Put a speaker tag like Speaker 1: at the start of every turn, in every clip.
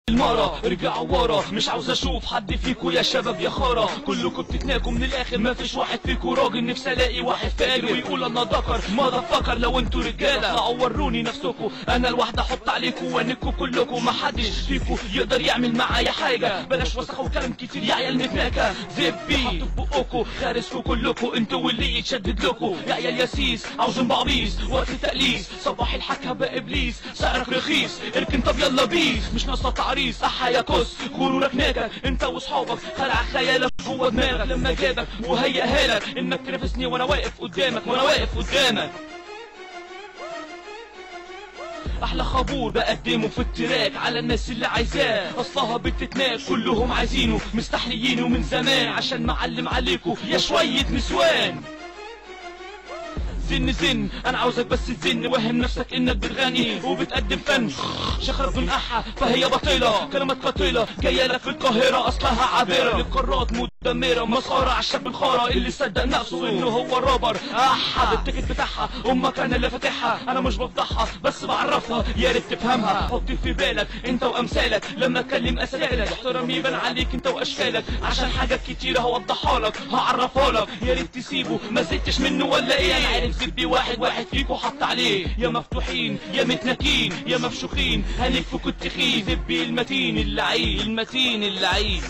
Speaker 1: المرة ارجعوا ورا، مش عاوز اشوف حد فيكو يا شباب يا خرا. كلكم بتتناكوا من الاخر، ما فيش واحد فيكو راجل. نفسي الاقي واحد فاجر ويقول انا ذكر ماذا فكر. لو انتوا رجاله اطلعوا وروني نفسكوا، انا الواحد احط عليكوا وانكوا كلكوا. ما حدش فيكو يقدر يعمل معايا حاجه. بلاش وسخه وكلام كتير يا عيال متناكه. زبي حطوا في بقكوا غارسكوا كلكوا، انتوا واللي يتشدد لكوا يا عيال ياسيس. عاوزين بعبيس وقت تقليس، صباح الحكا بابليس. سعرك رخيص اركن طب يلا بيس، مش ناقصه تعريس. احا يا كس غرورك ناكك انت واصحابك، خلع خيالك جوه دماغك. لما جابك وهيئها لك انك تنافسني وانا واقف قدامك. احلى خبور بقدمه في التراك على الناس اللي عايزاه. اصلها بتتناك كلهم عايزينه، مستحليينه من زمان عشان معلم عليكم يا شوية نسوان. زن انا عاوزك بس تزن، وهم نفسك انك بتغني وبتقدم فن. شخرك من احا فهي بطيلة، كلمات قاتلة جايه لك في القاهرة. اصلها عابرة للقارات مدمرة، مسخرة على الشاب الخارة اللي صدق نفسه انه هو الرابر. احا بالتيكت بتاعها امك انا اللي فاتحها. انا مش بفضحها بس بعرفها، يا ريت تفهمها. حط في بالك انت وامثالك لما اتكلم اسئلك. احترامي يبان عليك انت واشكالك، عشان حاجات كتيرة هوضحها لك هعرفها لك. يا ريت تسيبه ما زدتش منه ولا ايه. انا عارف زبي واحد فيكو حط عليه. يا مفتوحين يا متناكين يا مفشوخين، هنكفكوا التخين. زبي المتين اللعين.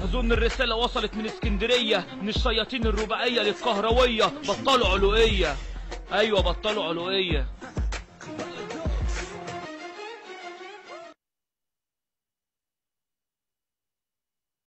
Speaker 1: اظن الرسالة وصلت من اسكندرية، من الشياطين الرباعية للكهروية. بطلوا علوية، ايوه بطلوا علوية.